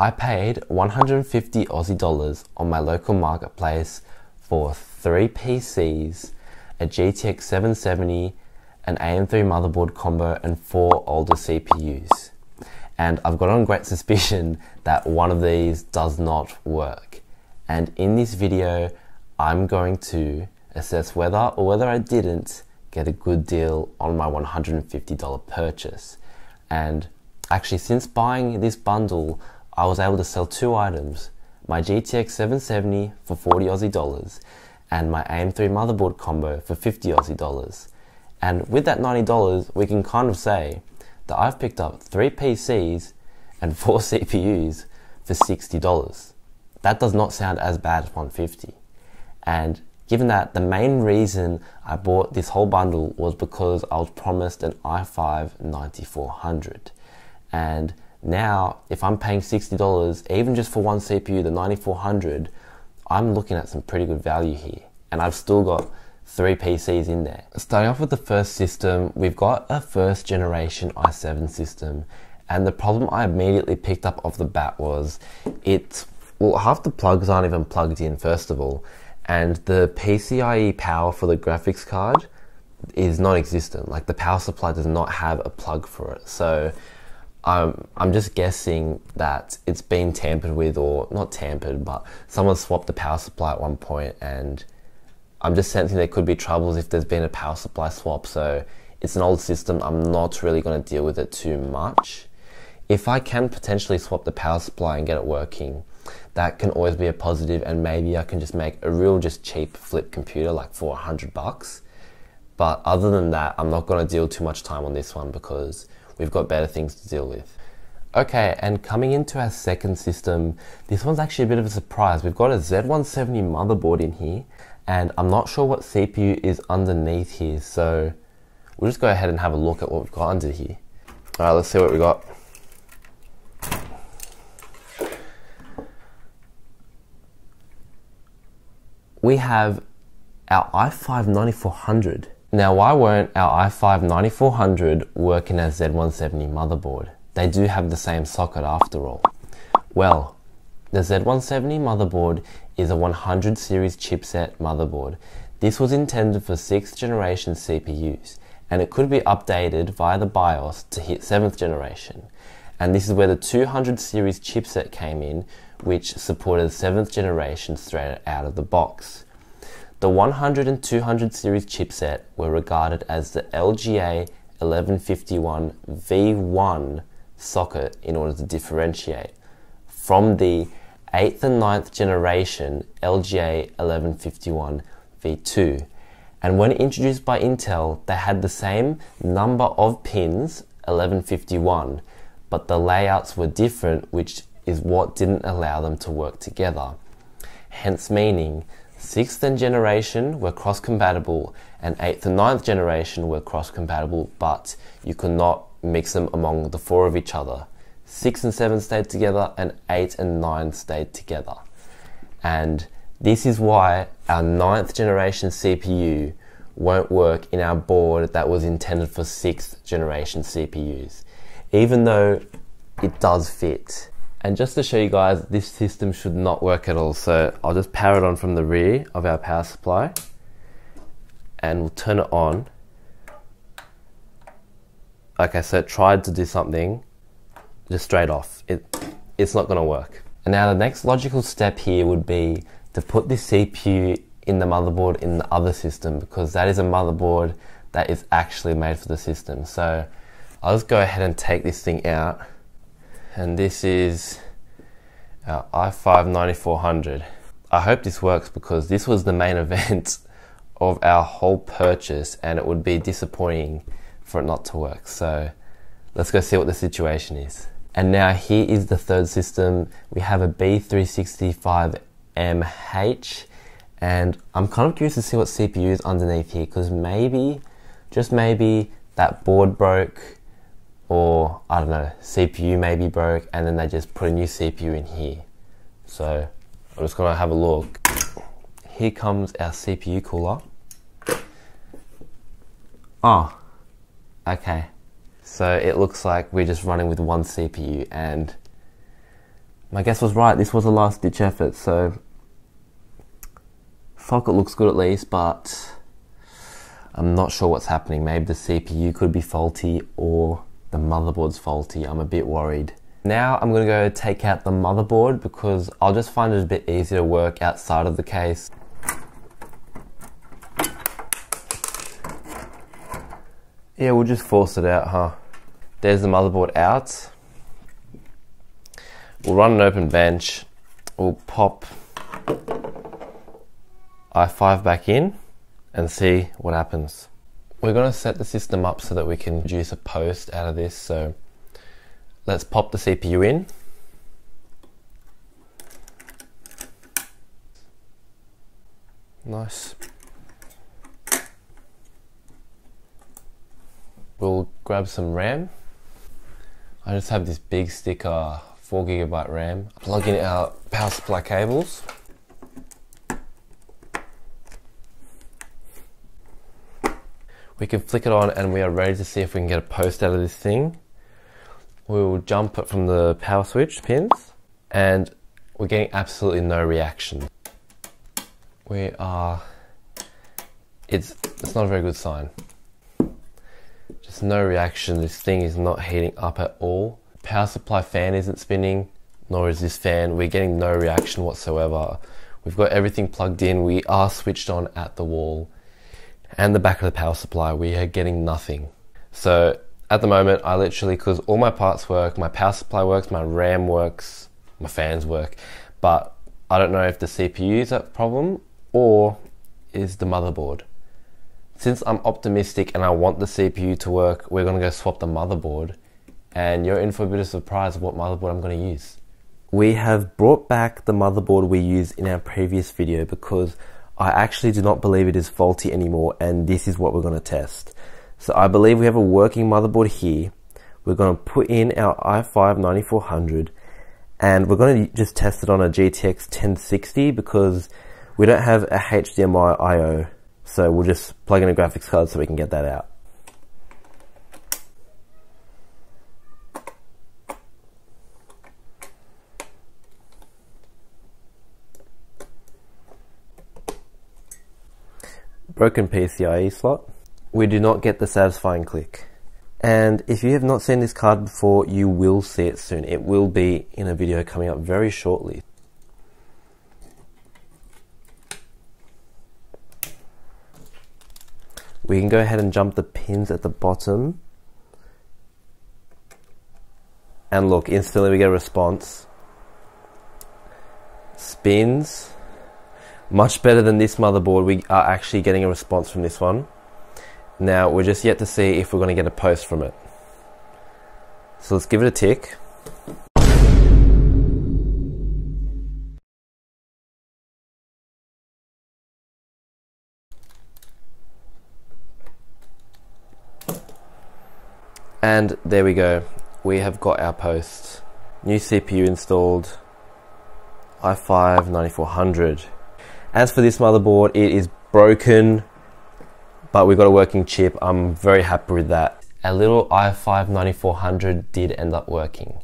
I paid 150 Aussie dollars on my local marketplace for 3 PCs, a GTX 770, an AM3 motherboard combo, and 4 older CPUs. And I've got on great suspicion that one of these does not work. And in this video, I'm going to assess whether I didn't get a good deal on my $150 purchase. And actually, since buying this bundle, I was able to sell 2 items, my GTX 770 for 40 Aussie dollars and my AM3 motherboard combo for 50 Aussie dollars. And with that $90, we can kind of say that I've picked up 3 PCs and 4 CPUs for $60. That does not sound as bad as $150. And given that the main reason I bought this whole bundle was because I was promised an i5-9400. And now, if I'm paying $60, even just for one CPU, the 9400, I'm looking at some pretty good value here. And I've still got 3 PCs in there. Starting off with the first system, we've got a first generation i7 system. And the problem I immediately picked up off the bat was half the plugs aren't even plugged in, first of all. And the PCIe power for the graphics card is non-existent. Like, the power supply does not have a plug for it. So I'm just guessing that it's been tampered with, or not tampered, but someone swapped the power supply at one point, and I'm just sensing there could be troubles if there's been a power supply swap. So it's an old system. I'm not really going to deal with it too much. If I can potentially swap the power supply and get it working, that can always be a positive, and maybe I can just make a real just cheap flip computer like for $100. But other than that, I'm not going to deal too much time on this one because we've got better things to deal with. Okay, and coming into our second system, this one's actually a bit of a surprise. We've got a Z170 motherboard in here, and I'm not sure what CPU is underneath here, so we'll just go ahead and have a look at what we've got under here. Alright, let's see what we got. We have our i5-9400. Now, why weren't our i5-9400 working as Z170 motherboard? They do have the same socket after all. Well, the Z170 motherboard is a 100 series chipset motherboard. This was intended for 6th generation CPUs, and it could be updated via the BIOS to hit 7th generation. And this is where the 200 series chipset came in, which supported 7th generation straight out of the box. The 100 and 200 series chipset were regarded as the LGA 1151 V1 socket in order to differentiate from the 8th and 9th generation LGA 1151 V2. And when introduced by Intel, they had the same number of pins, 1151, but the layouts were different, which is what didn't allow them to work together. Hence meaning 6th generation were cross-compatible and 8th and 9th generation were cross-compatible, but you could not mix them among the 4 of each other. 6 and 7 stayed together and 8 and 9 stayed together. And this is why our 9th generation CPU won't work in our board that was intended for 6th generation CPUs, even though it does fit. And just to show you guys, this system should not work at all. So I'll just power it on from the rear of our power supply, and we'll turn it on. Okay, so it tried to do something, just straight off. It's not gonna work. And now the next logical step here would be to put this CPU in the motherboard in the other system, because that is a motherboard that is actually made for the system. So I'll just go ahead and take this thing out. And this is our i5-9400. I hope this works, because this was the main event of our whole purchase, and it would be disappointing for it not to work. So let's go see what the situation is. And now here is the third system. We have a B365MH, and I'm kind of curious to see what CPU is underneath here, because maybe, just maybe, that board broke, or I don't know, CPU maybe broke, and then they just put a new CPU in here. So I'm just gonna have a look. Here comes our CPU cooler. Oh, okay. So it looks like we're just running with one CPU, and My guess was right, this was a last ditch effort, so socket looks good at least, but I'm not sure what's happening. Maybe the CPU could be faulty or the motherboard's faulty. I'm a bit worried. Now I'm going to go take out the motherboard because I'll just find it a bit easier to work outside of the case. Yeah, we'll just force it out, huh? There's the motherboard out. We'll run an open bench. We'll pop i5 back in and see what happens. We're going to set the system up so that we can produce a post out of this. So let's pop the CPU in. Nice. We'll grab some RAM. I just have this big sticker 4GB RAM. Plug in our power supply cables. We can flick it on and we are ready to see if we can get a post out of this thing. We'll jump it from the power switch pins and we're getting absolutely no reaction. It's not a very good sign. Just no reaction. This thing is not heating up at all. Power supply fan isn't spinning, nor is this fan. We're getting no reaction whatsoever. We've got everything plugged in. We are switched on at the wall and the back of the power supply. We are getting nothing. So at the moment, I literally, because all my parts work, my power supply works, my RAM works, my fans work, but I don't know if the CPU is a problem or is the motherboard. Since I'm optimistic and I want the CPU to work, we're going to go swap the motherboard and you're in for a bit of surprise of what motherboard I'm going to use. We have brought back the motherboard we used in our previous video because I actually do not believe it is faulty anymore, and this is what we're going to test. So I believe we have a working motherboard here. We're going to put in our i5 9400 and we're going to just test it on a GTX 1060 because we don't have a HDMI I/O. So we'll just plug in a graphics card so we can get that out. Broken PCIe slot. We do not get the satisfying click. And if you have not seen this card before, you will see it soon. It will be in a video coming up very shortly. We can go ahead and jump the pins at the bottom. And look, instantly we get a response. Spins. Much better than this motherboard. We are actually getting a response from this one. Now we're just yet to see if we're going to get a post from it. So let's give it a tick. And there we go. We have got our post. New CPU installed. i5 9400. As for this motherboard, it is broken, but we've got a working chip. I'm very happy with that. Our little i5 9400 did end up working.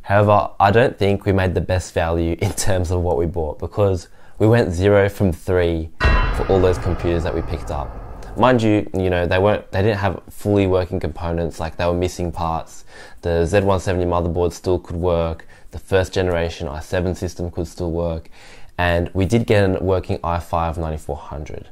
However, I don't think we made the best value in terms of what we bought because we went 0 from 3 for all those computers that we picked up. Mind you, they didn't have fully working components, like they were missing parts. The Z170 motherboard still could work. The first generation i7 system could still work. And we did get a working i5 9400.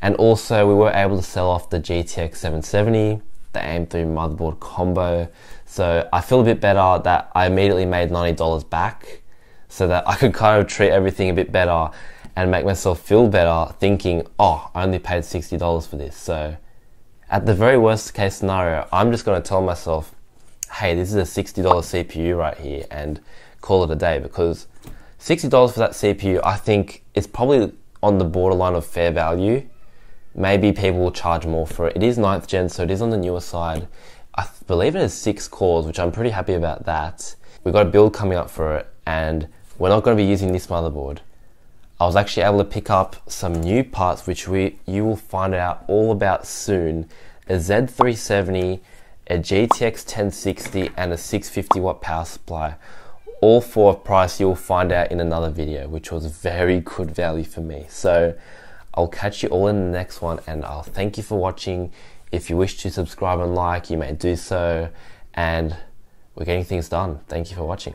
And also we were able to sell off the GTX 770, the AM3 motherboard combo. So I feel a bit better that I immediately made $90 back so that I could kind of treat everything a bit better and make myself feel better thinking, oh, I only paid $60 for this. So at the very worst case scenario, I'm just going to tell myself, hey, this is a $60 CPU right here and call it a day, because $60 for that CPU, I think is probably on the borderline of fair value. Maybe people will charge more for it. It is 9th gen, so it is on the newer side. I believe it has 6 cores, which I'm pretty happy about that. We've got a build coming up for it, and we're not going to be using this motherboard. I was actually able to pick up some new parts, which you will find out all about soon. A Z370, a GTX 1060, and a 650 watt power supply. all for a price you'll find out in another video, which was very good value for me. So I'll catch you all in the next one, and I'll thank you for watching. If you wish to subscribe and like, you may do so, and we're getting things done. Thank you for watching.